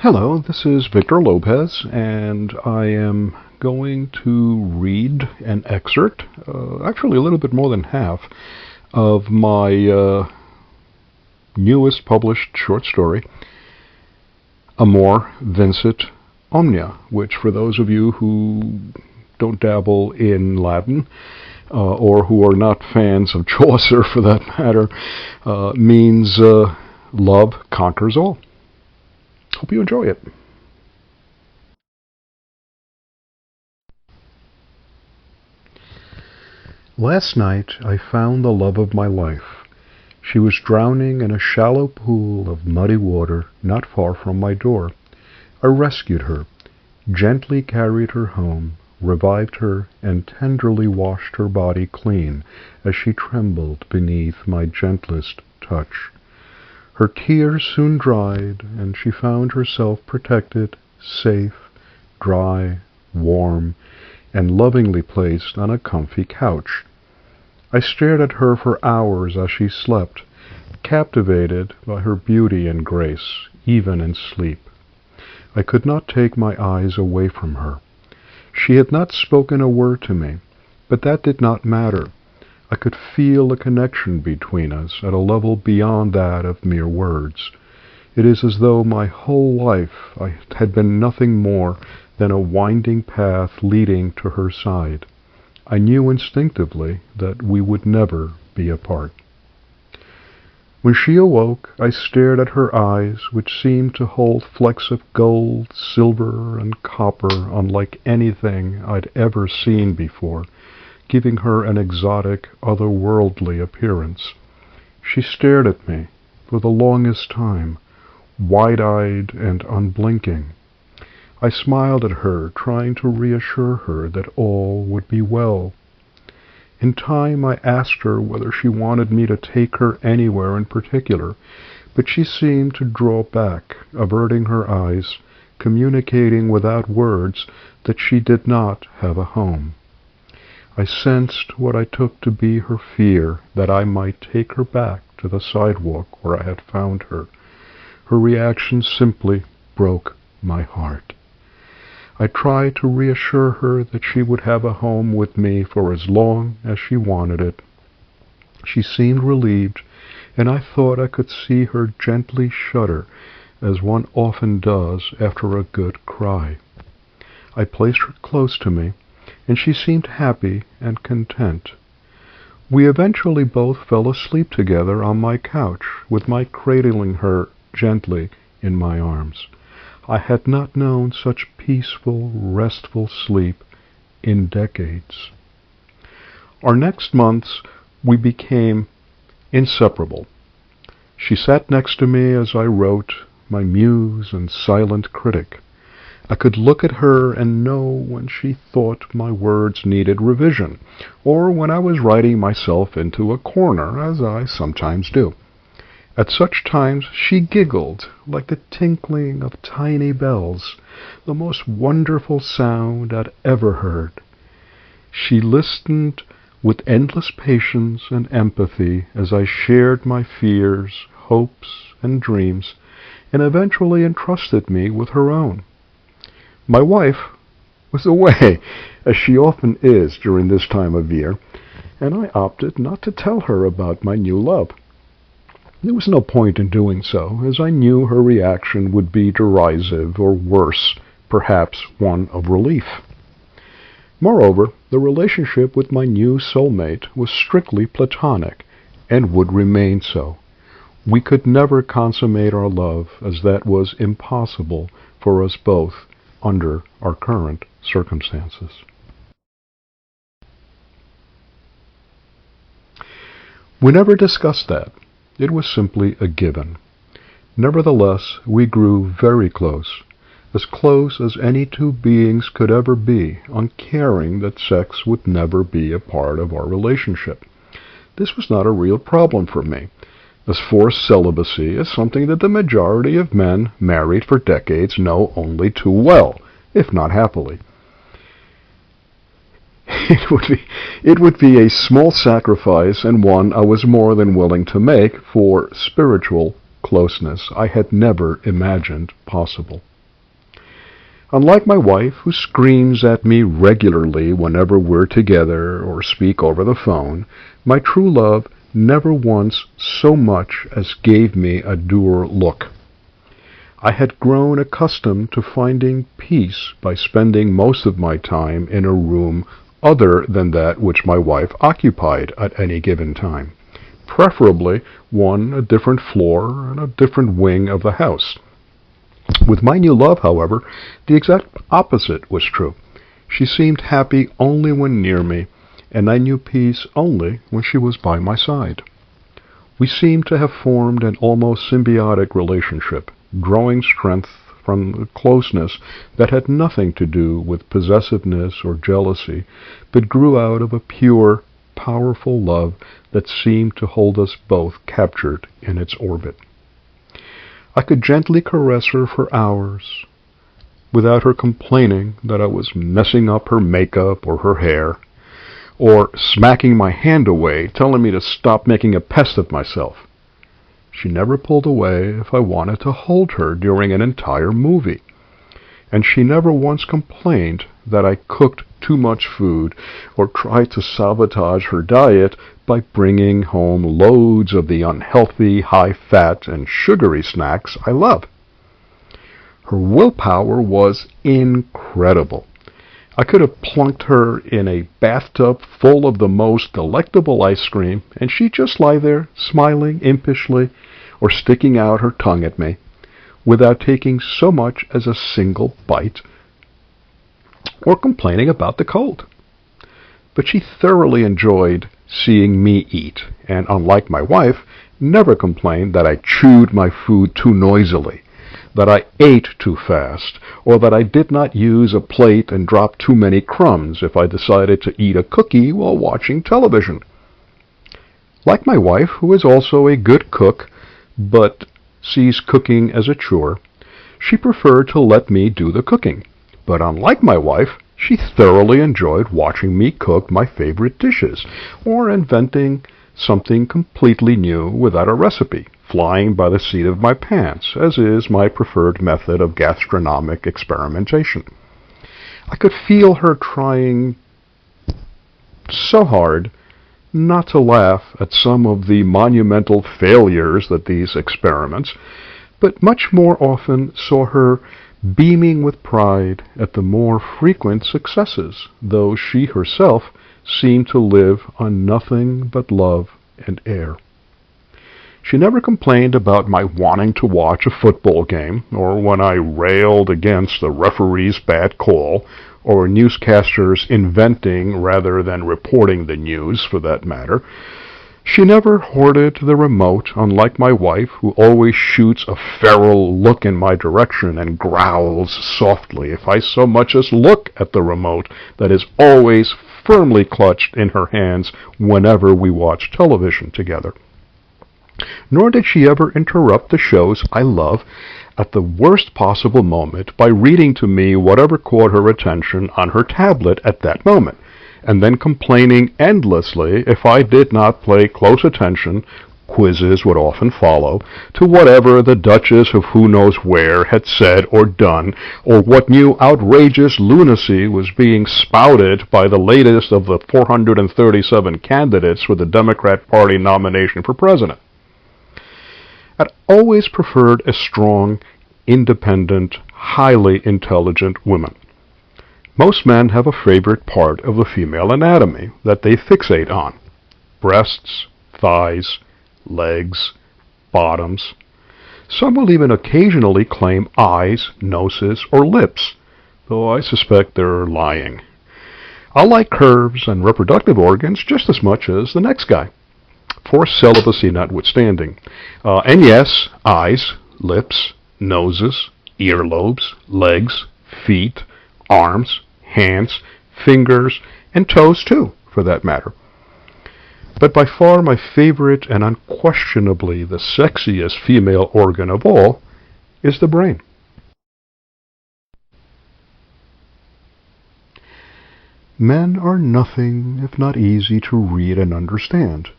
Hello, this is Victor Lopez, and I am going to read an excerpt, actually a little bit more than half, of my newest published short story, Amor Vincit Omnia, which for those of you who don't dabble in Latin, or who are not fans of Chaucer for that matter, means love conquers all. Hope you enjoy it. Last night I found the love of my life. She was drowning in a shallow pool of muddy water not far from my door. I rescued her, gently carried her home, revived her, and tenderly washed her body clean as she trembled beneath my gentlest touch. Her tears soon dried, and she found herself protected, safe, dry, warm, and lovingly placed on a comfy couch. I stared at her for hours as she slept, captivated by her beauty and grace, even in sleep. I could not take my eyes away from her. She had not spoken a word to me, but that did not matter. I could feel a connection between us at a level beyond that of mere words. It is as though my whole life had been nothing more than a winding path leading to her side. I knew instinctively that we would never be apart. When she awoke, I stared at her eyes, which seemed to hold flecks of gold, silver, and copper unlike anything I'd ever seen before, giving her an exotic, otherworldly appearance. She stared at me for the longest time, wide-eyed and unblinking. I smiled at her, trying to reassure her that all would be well. In time I asked her whether she wanted me to take her anywhere in particular, but she seemed to draw back, averting her eyes, communicating without words that she did not have a home. I sensed what I took to be her fear that I might take her back to the sidewalk where I had found her. Her reaction simply broke my heart. I tried to reassure her that she would have a home with me for as long as she wanted it. She seemed relieved, and I thought I could see her gently shudder, as one often does after a good cry. I placed her close to me, and she seemed happy and content. We eventually both fell asleep together on my couch, with my cradling her gently in my arms. I had not known such peaceful, restful sleep in decades. Our next months we became inseparable. She sat next to me as I wrote, my muse and silent critic. I could look at her and know when she thought my words needed revision, or when I was writing myself into a corner, as I sometimes do. At such times she giggled like the tinkling of tiny bells, the most wonderful sound I'd ever heard. She listened with endless patience and empathy as I shared my fears, hopes, and dreams, and eventually entrusted me with her own. My wife was away, as she often is during this time of year, and I opted not to tell her about my new love. There was no point in doing so, as I knew her reaction would be derisive, or worse, perhaps one of relief. Moreover, the relationship with my new soulmate was strictly platonic, and would remain so. We could never consummate our love, as that was impossible for us both under our current circumstances. We never discussed that. It was simply a given. Nevertheless, we grew very close as any two beings could ever be, uncaring that sex would never be a part of our relationship. This was not a real problem for me, as forced celibacy is something that the majority of men married for decades know only too well, if not happily. It would be a small sacrifice, and one I was more than willing to make for spiritual closeness I had never imagined possible. Unlike my wife, who screams at me regularly whenever we're together or speak over the phone, my true love never once so much as gave me a dour look. I had grown accustomed to finding peace by spending most of my time in a room other than that which my wife occupied at any given time, preferably one a different floor and a different wing of the house. With my new love, however, the exact opposite was true. She seemed happy only when near me, and I knew peace only when she was by my side. We seemed to have formed an almost symbiotic relationship, drawing strength from a closeness that had nothing to do with possessiveness or jealousy, but grew out of a pure, powerful love that seemed to hold us both captured in its orbit. I could gently caress her for hours, without her complaining that I was messing up her makeup or her hair, or smacking my hand away, telling me to stop making a pest of myself. She never pulled away if I wanted to hold her during an entire movie, and she never once complained that I cooked too much food or tried to sabotage her diet by bringing home loads of the unhealthy, high-fat, and sugary snacks I love. Her willpower was incredible. I could have plunked her in a bathtub full of the most delectable ice cream, and she'd just lie there, smiling impishly, or sticking out her tongue at me, without taking so much as a single bite, or complaining about the cold. But she thoroughly enjoyed seeing me eat, and unlike my wife, never complained that I chewed my food too noisily, that I ate too fast, or that I did not use a plate and drop too many crumbs if I decided to eat a cookie while watching television. Like my wife, who is also a good cook, but sees cooking as a chore, she preferred to let me do the cooking. But unlike my wife, she thoroughly enjoyed watching me cook my favorite dishes, or inventing something completely new without a recipe, flying by the seat of my pants, as is my preferred method of gastronomic experimentation. I could feel her trying so hard not to laugh at some of the monumental failures that these experiments, but much more often saw her beaming with pride at the more frequent successes, though she herself seemed to live on nothing but love and air. She never complained about my wanting to watch a football game, or when I railed against the referee's bad call, or newscasters inventing rather than reporting the news, for that matter. She never hoarded the remote, unlike my wife, who always shoots a feral look in my direction and growls softly if I so much as look at the remote that is always firmly clutched in her hands whenever we watch television together. Nor did she ever interrupt the shows I love at the worst possible moment by reading to me whatever caught her attention on her tablet at that moment, and then complaining endlessly if I did not pay close attention. Quizzes would often follow, to whatever the Duchess of who knows where had said or done, or what new outrageous lunacy was being spouted by the latest of the 437 candidates for the Democrat Party nomination for president. I'd always preferred a strong, independent, highly intelligent woman. Most men have a favorite part of the female anatomy that they fixate on: breasts, thighs, legs, bottoms. Some will even occasionally claim eyes, noses, or lips, though I suspect they're lying. I like curves and reproductive organs just as much as the next guy, forced celibacy notwithstanding. And yes, eyes, lips, noses, earlobes, legs, feet, arms, hands, fingers, and toes too, for that matter. But by far my favorite and unquestionably the sexiest female organ of all is the brain. Men are nothing if not easy to read and understand,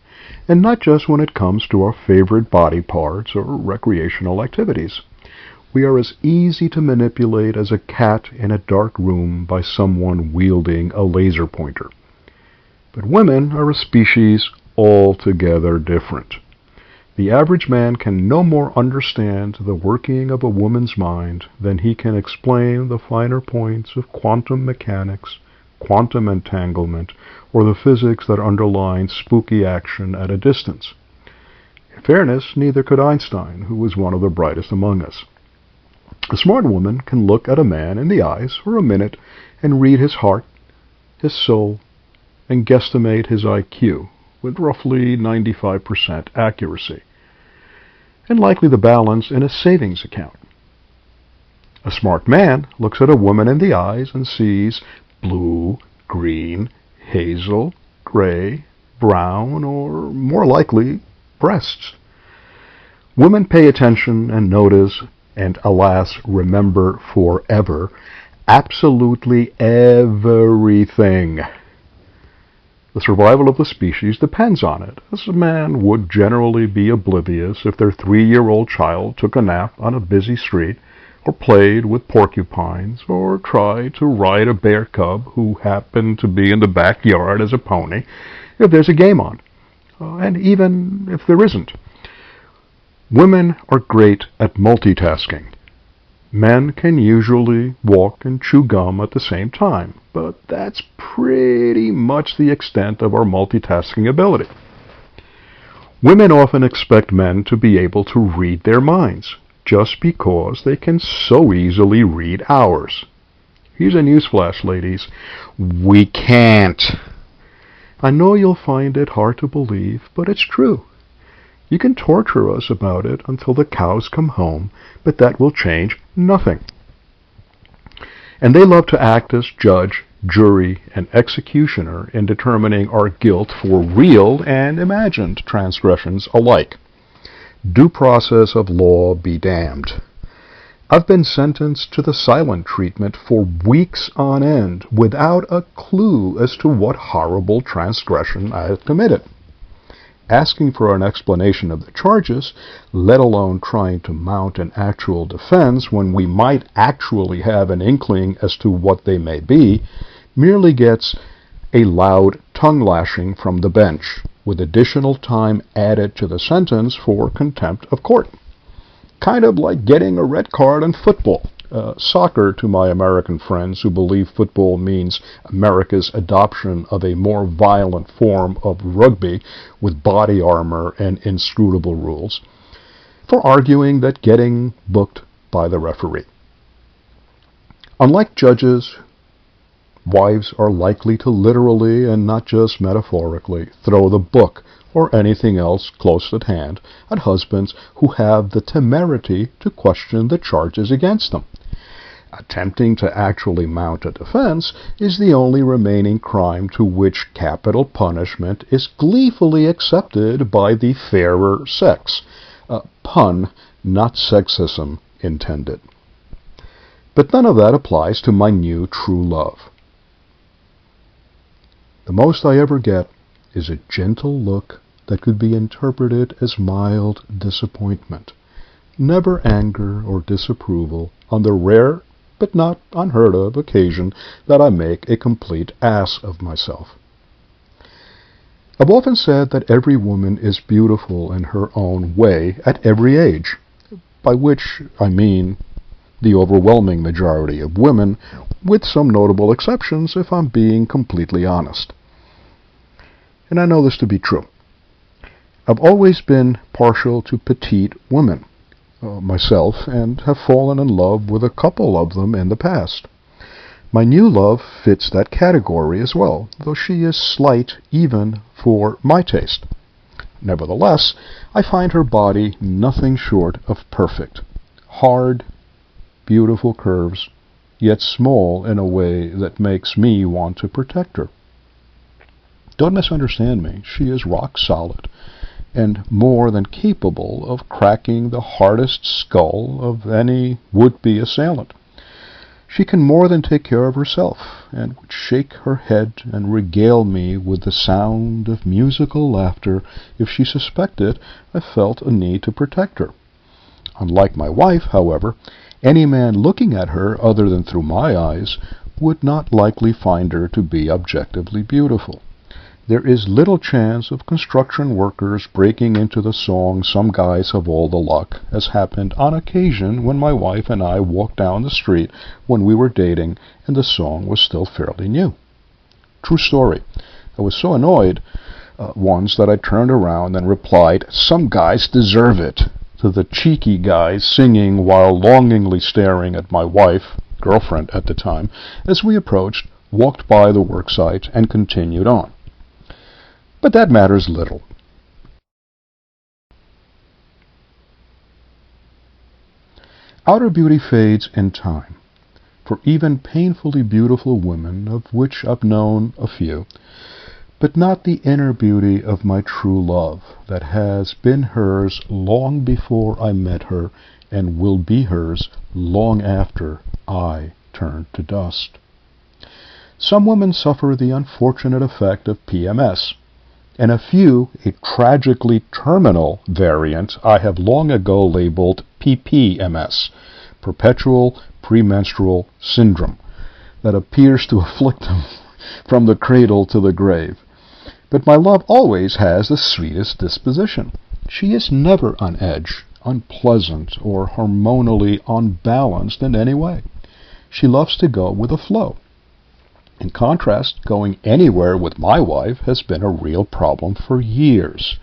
and not just when it comes to our favorite body parts or recreational activities. We are as easy to manipulate as a cat in a dark room by someone wielding a laser pointer. But women are a species altogether different. The average man can no more understand the working of a woman's mind than he can explain the finer points of quantum mechanics, quantum entanglement, or the physics that underline spooky action at a distance. In fairness, neither could Einstein, who was one of the brightest among us. A smart woman can look at a man in the eyes for a minute and read his heart, his soul, and guesstimate his IQ with roughly 95% accuracy, and likely the balance in a savings account. A smart man looks at a woman in the eyes and sees blue, green, hazel, gray, brown, or more likely, breasts. Women pay attention and notice and, alas, remember forever absolutely everything. The survival of the species depends on it, as a man would generally be oblivious if their 3-year-old child took a nap on a busy street, or played with porcupines, or tried to ride a bear cub who happened to be in the backyard as a pony, if there's a game on, and even if there isn't. Women are great at multitasking. Men can usually walk and chew gum at the same time, but that's pretty much the extent of our multitasking ability. Women often expect men to be able to read their minds, just because they can so easily read ours. Here's a newsflash, ladies. We can't. I know you'll find it hard to believe, but it's true. You can torture us about it until the cows come home, but that will change nothing. And they love to act as judge, jury, and executioner in determining our guilt for real and imagined transgressions alike. Due process of law be damned. I've been sentenced to the silent treatment for weeks on end without a clue as to what horrible transgression I had committed. Asking for an explanation of the charges, let alone trying to mount an actual defense when we might actually have an inkling as to what they may be, merely gets a loud tongue-lashing from the bench, with additional time added to the sentence for contempt of court. Kind of like getting a red card in football. Soccer, to my American friends who believe football means America's adoption of a more violent form of rugby with body armor and inscrutable rules, for arguing that getting booked by the referee. Unlike judges, wives are likely to literally, and not just metaphorically, throw the book or anything else close at hand at husbands who have the temerity to question the charges against them. Attempting to actually mount a defense is the only remaining crime to which capital punishment is gleefully accepted by the fairer sex. Pun, not sexism, intended. But none of that applies to my new true love. The most I ever get is a gentle look that could be interpreted as mild disappointment. Never anger or disapproval on the rare but not unheard of occasion that I make a complete ass of myself. I've often said that every woman is beautiful in her own way at every age, by which I mean the overwhelming majority of women, with some notable exceptions if I'm being completely honest. And I know this to be true. I've always been partial to petite women myself, and have fallen in love with a couple of them in the past. My new love fits that category as well, though she is slight even for my taste. Nevertheless, I find her body nothing short of perfect. Hard, beautiful curves, yet small in a way that makes me want to protect her. Don't misunderstand me. She is rock solid, and more than capable of cracking the hardest skull of any would-be assailant. She can more than take care of herself, and would shake her head and regale me with the sound of musical laughter if she suspected I felt a need to protect her. Unlike my wife, however, any man looking at her other than through my eyes would not likely find her to be objectively beautiful. There is little chance of construction workers breaking into the song "Some Guys Have All the Luck," as happened on occasion when my wife and I walked down the street when we were dating and the song was still fairly new. True story. I was so annoyed once that I turned around and replied, "Some guys deserve it," to the cheeky guy singing while longingly staring at my wife, girlfriend at the time, as we approached, walked by the worksite, and continued on. But that matters little. Outer beauty fades in time. For even painfully beautiful women, of which I've known a few, but not the inner beauty of my true love that has been hers long before I met her and will be hers long after I turn to dust. Some women suffer the unfortunate effect of PMS, and a few a tragically terminal variant I have long ago labeled PPMS, perpetual premenstrual syndrome, that appears to afflict them from the cradle to the grave. But my love always has the sweetest disposition. She is never on edge, unpleasant, or hormonally unbalanced in any way. She loves to go with the flow. In contrast, going anywhere with my wife has been a real problem for years.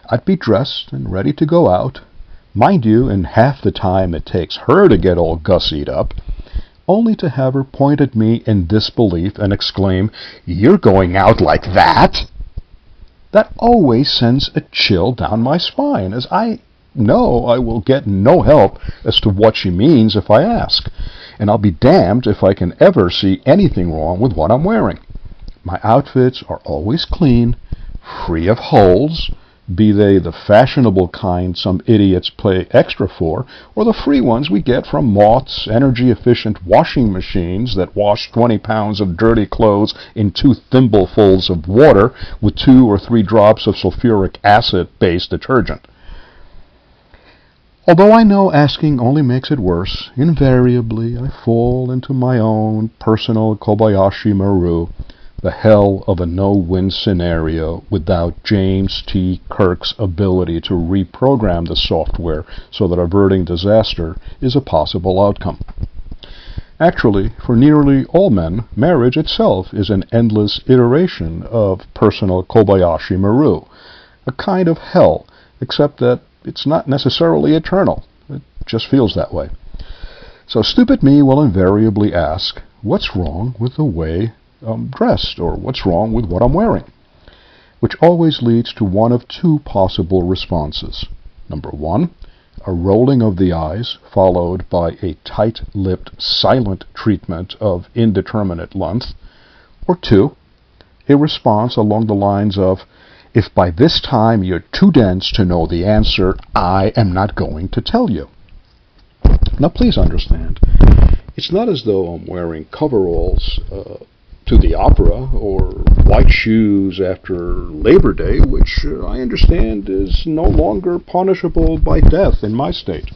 I'd be dressed and ready to go out, mind you, in half the time it takes her to get all gussied up, only to have her point at me in disbelief and exclaim, "You're going out like that?" That always sends a chill down my spine, as I know I will get no help as to what she means if I ask, and I'll be damned if I can ever see anything wrong with what I'm wearing. My outfits are always clean, free of holes, be they the fashionable kind some idiots pay extra for, or the free ones we get from Moth's energy-efficient washing machines that wash 20 pounds of dirty clothes in 2 thimblefuls of water with 2 or 3 drops of sulfuric acid-based detergent. Although I know asking only makes it worse, invariably I fall into my own personal Kobayashi Maru, the hell of a no-win scenario without James T. Kirk's ability to reprogram the software so that averting disaster is a possible outcome. Actually, for nearly all men, marriage itself is an endless iteration of personal Kobayashi Maru, a kind of hell, except that it's not necessarily eternal. It just feels that way. So stupid me will invariably ask, what's wrong with the way I'm dressed, or what's wrong with what I'm wearing? Which always leads to one of 2 possible responses. Number 1, a rolling of the eyes, followed by a tight-lipped, silent treatment of indeterminate length. Or 2, a response along the lines of, "If by this time you're too dense to know the answer, I am not going to tell you." Now please understand, it's not as though I'm wearing coveralls to the opera or white shoes after Labor Day, which I understand is no longer punishable by death in my state.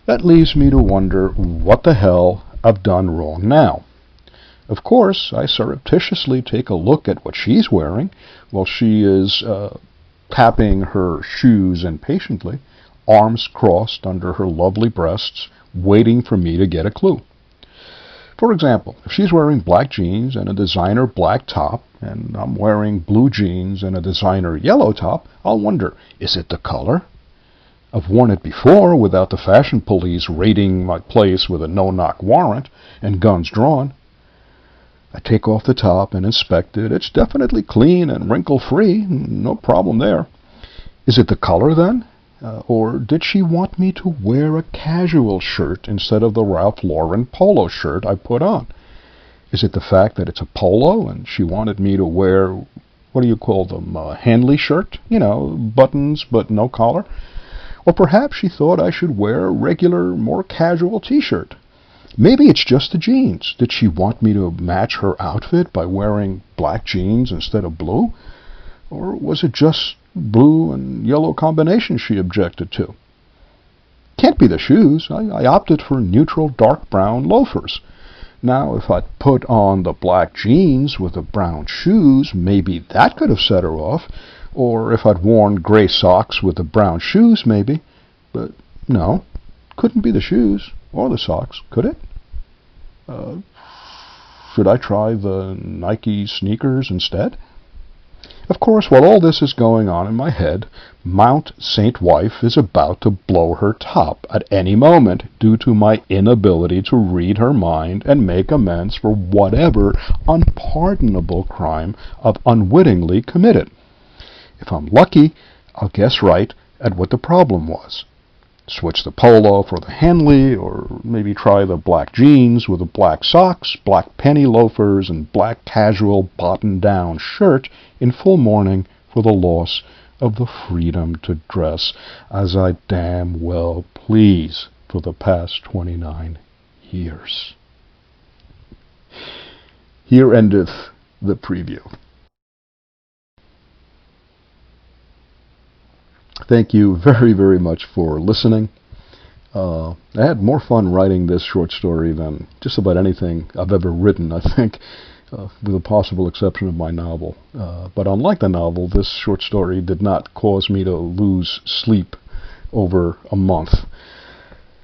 That leaves me to wonder what the hell I've done wrong now. Of course, I surreptitiously take a look at what she's wearing while she is tapping her shoes impatiently, arms crossed under her lovely breasts, waiting for me to get a clue. For example, if she's wearing black jeans and a designer black top, and I'm wearing blue jeans and a designer yellow top, I'll wonder, is it the color? I've worn it before without the fashion police raiding my place with a no-knock warrant and guns drawn. I take off the top and inspect it. It's definitely clean and wrinkle-free. No problem there. Is it the color then? Or did she want me to wear a casual shirt instead of the Ralph Lauren polo shirt I put on? Is it the fact that it's a polo and she wanted me to wear, what do you call them, a Hanley shirt? You know, buttons but no collar? Or perhaps she thought I should wear a regular, more casual t-shirt. Maybe it's just the jeans. Did she want me to match her outfit by wearing black jeans instead of blue? Or was it just blue and yellow combination she objected to? can't be the shoes. I opted for neutral dark brown loafers. Now, if I'd put on the black jeans with the brown shoes, maybe that could have set her off. Or if I'd worn gray socks with the brown shoes, maybe. But no, couldn't be the shoes or the socks, could it? Should I try the Nike sneakers instead? Of course, while all this is going on in my head, Mount Saint Wife is about to blow her top at any moment due to my inability to read her mind and make amends for whatever unpardonable crime I've unwittingly committed. If I'm lucky, I'll guess right at what the problem was. Switch the polo for the Henley, or maybe try the black jeans with the black socks, black penny loafers, and black casual button-down shirt in full mourning for the loss of the freedom to dress as I damn well please for the past 29 years. Here endeth the preview. Thank you very, very much for listening. I had more fun writing this short story than just about anything I've ever written, I think, with the possible exception of my novel. But unlike the novel, this short story did not cause me to lose sleep over a month,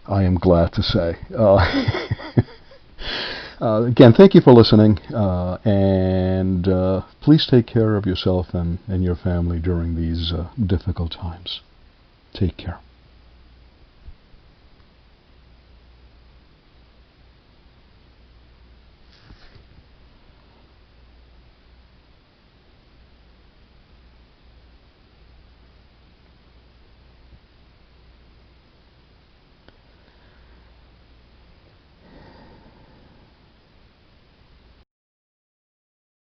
I am glad to say. Again, thank you for listening, and please take care of yourself and your family during these difficult times. Take care.